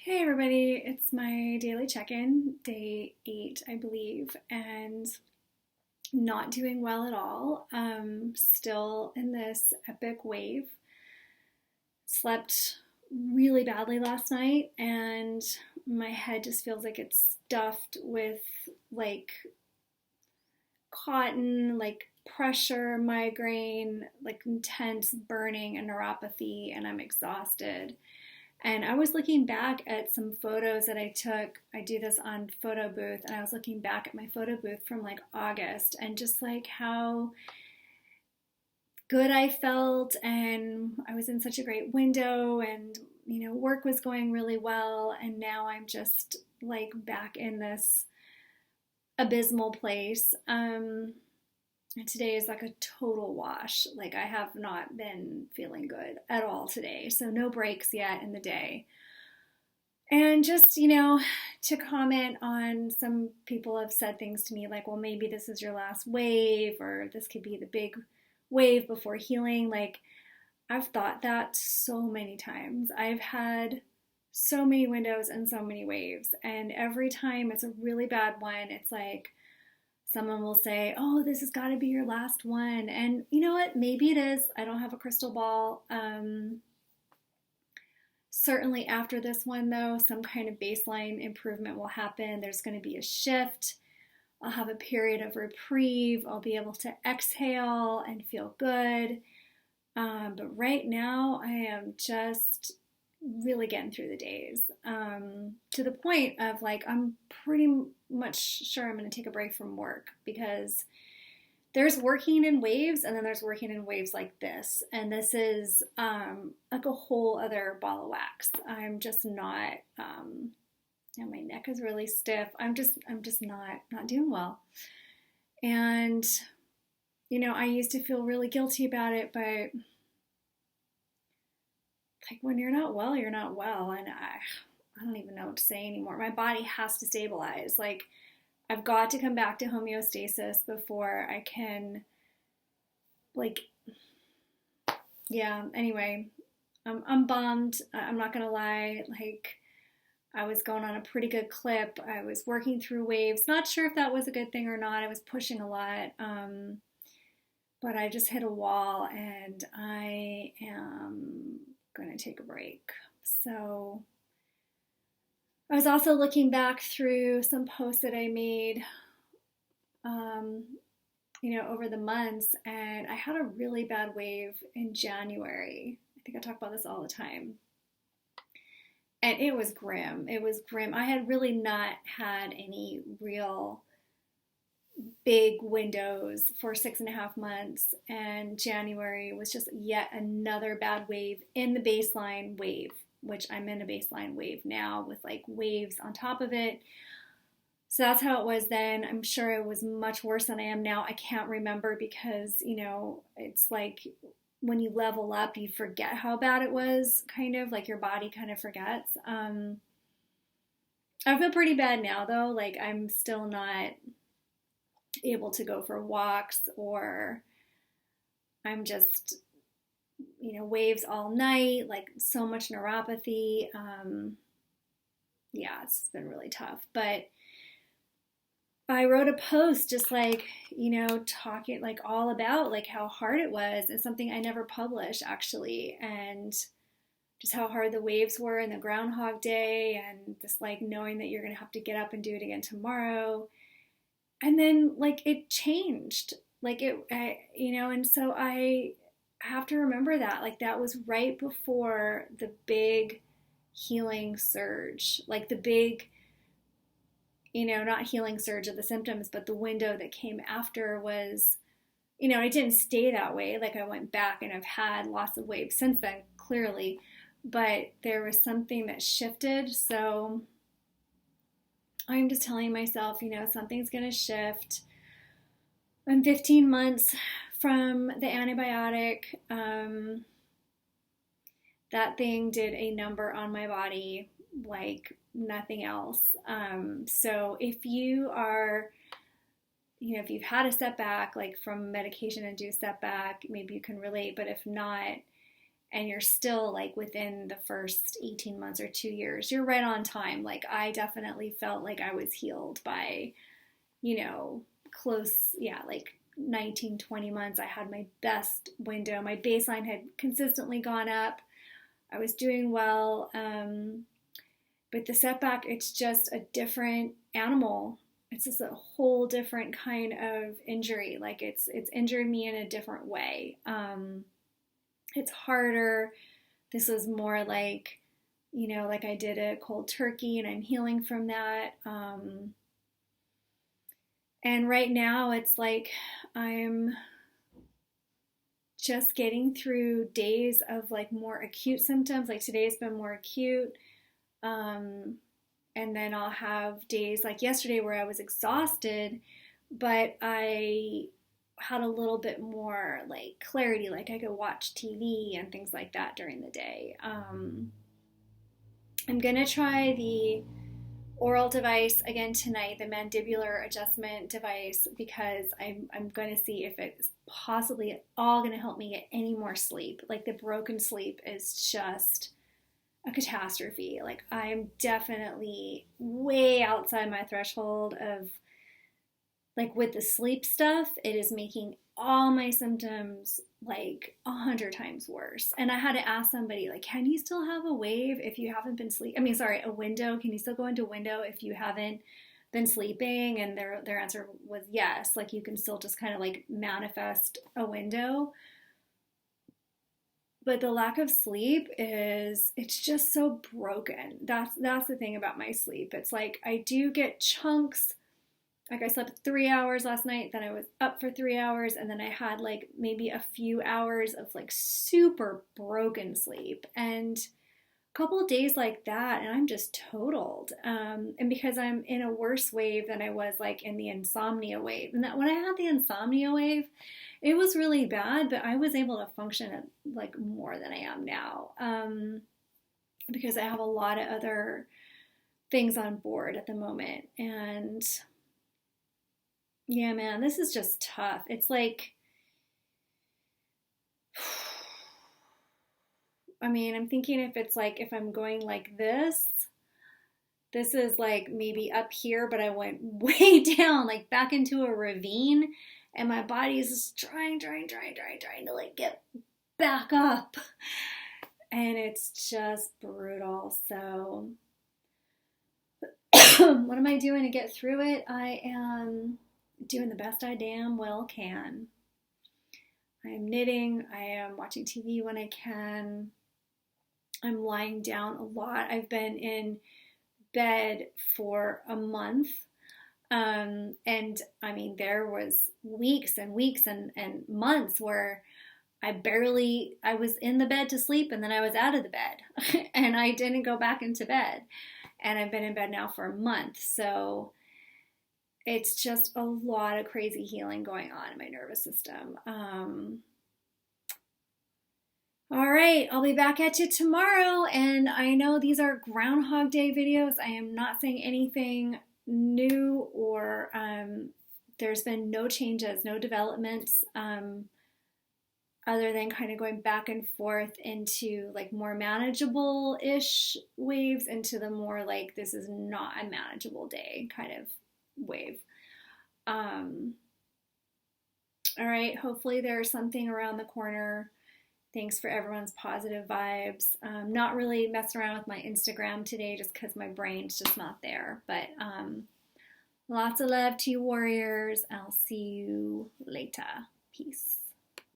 Hey everybody, it's my daily check-in, day 8, I believe, and not doing well at all. Still in this epic wave. Slept really badly last night, and my head just feels like it's stuffed with like cotton, like pressure, migraine, like intense burning and neuropathy, and I'm exhausted. And I was looking back at some photos that I took. I do this on Photo Booth, and I was looking back at my photo booth from like August and just like how good I felt. And I was in such a great window, and work was going really well. And now I'm just like back in this abysmal place. And today is like a total wash. Like I have not been feeling good at all today. So no breaks yet in the day. And just, to comment on, some people have said things to me like, well, maybe this is your last wave, or this could be the big wave before healing. Like, I've thought that so many times. I've had so many windows and so many waves. And every time it's a really bad one, it's like, someone will say, oh, this has got to be your last one. And you know what? Maybe it is. I don't have a crystal ball. Certainly after this one, though, some kind of baseline improvement will happen. There's going to be a shift. I'll have a period of reprieve. I'll be able to exhale and feel good. But right now, I am just really getting through the days, to the point of like I'm pretty much sure I'm going to take a break from work, because there's working in waves and then there's working in waves like this, and this is like a whole other ball of wax. I'm just not, and my neck is really stiff. I'm just not doing well. And I used to feel really guilty about it, but like when you're not well, you're not well. And I don't even know what to say anymore. My body has to stabilize. Like, I've got to come back to homeostasis before I can, like, yeah, anyway, I'm bummed. I'm not gonna lie. Like, I was going on a pretty good clip. I was working through waves. Not sure if that was a good thing or not. I was pushing a lot. But I just hit a wall, and I am going to take a break. So I was also looking back through some posts that I made, over the months, and I had a really bad wave in January. I think I talk about this all the time. And it was grim. It was grim. I had really not had any real big windows for 6.5 months, and January was just yet another bad wave in the baseline wave, which I'm in a baseline wave now with like waves on top of it. So that's how it was then. I'm sure it was much worse than I am now. I can't remember, because it's like when you level up, you forget how bad it was, kind of like your body kind of forgets. I feel pretty bad now though. Like, I'm still not able to go for walks, or I'm just, waves all night, like so much neuropathy. Yeah, it's been really tough. But I wrote a post just like, talking like all about like how hard it was. It's something I never published actually. And just how hard the waves were in the Groundhog Day, and just like knowing that you're going to have to get up and do it again tomorrow. And then like it changed, like and so I have to remember that, like, that was right before the big healing surge, like the big, not healing surge of the symptoms, but the window that came after was, it didn't stay that way. Like, I went back and I've had lots of waves since then, clearly, but there was something that shifted. So I'm just telling myself, something's going to shift. I'm 15 months from the antibiotic. That thing did a number on my body like nothing else. So if you are, if you've had a setback, like from medication-induced setback, maybe you can relate. But if not, and you're still like within the first 18 months or 2 years, you're right on time. Like I definitely felt like I was healed by, close, like 19, 20 months. I had my best window. My baseline had consistently gone up. I was doing well. But the setback, it's just a different animal. It's just a whole different kind of injury. Like it's injured me in a different way. It's harder. This was more like, like I did a cold turkey and I'm healing from that. And right now it's like I'm just getting through days of like more acute symptoms. Like today's been more acute. And then I'll have days like yesterday where I was exhausted, but I had a little bit more like clarity, like I could watch TV and things like that during the day. I'm gonna try the oral device again tonight, the mandibular adjustment device, because I'm going to see if it's possibly at all going to help me get any more sleep. Like the broken sleep is just a catastrophe. Like I'm definitely way outside my threshold of, like with the sleep stuff, it is making all my symptoms like 100 times worse. And I had to ask somebody, like, can you still have a wave if you haven't been a window? Can you still go into window if you haven't been sleeping? And their answer was yes. Like you can still just kind of like manifest a window. But the lack of sleep it's just so broken. That's the thing about my sleep. It's like I do get chunks. Like I slept 3 hours last night, then I was up for 3 hours, and then I had like maybe a few hours of like super broken sleep. And a couple of days like that, and I'm just totaled. And because I'm in a worse wave than I was like in the insomnia wave. And that when I had the insomnia wave, it was really bad, but I was able to function at like more than I am now. Because I have a lot of other things on board at the moment. And yeah, man, this is just tough. It's like, I mean, I'm thinking if I'm going like this is like maybe up here, but I went way down, like back into a ravine, and my body is just trying to like get back up. And it's just brutal. So, what am I doing to get through it? I am doing the best I damn well can. I am knitting. I am watching TV when I can. I'm lying down a lot. I've been in bed for a month. And I mean, there was weeks and weeks and months where I was in the bed to sleep and then I was out of the bed and I didn't go back into bed. And I've been in bed now for a month. So it's just a lot of crazy healing going on in my nervous system. All right, I'll be back at you tomorrow. And I know these are Groundhog Day videos. I am not saying anything new or there's been no changes, no developments, other than kind of going back and forth into like more manageable-ish waves into the more like this is not a manageable day kind of wave. All right, hopefully there's something around the corner. Thanks for everyone's positive vibes. Not really messing around with my Instagram today just because my brain's just not there. But lots of love to you warriors. I'll see you later. Peace.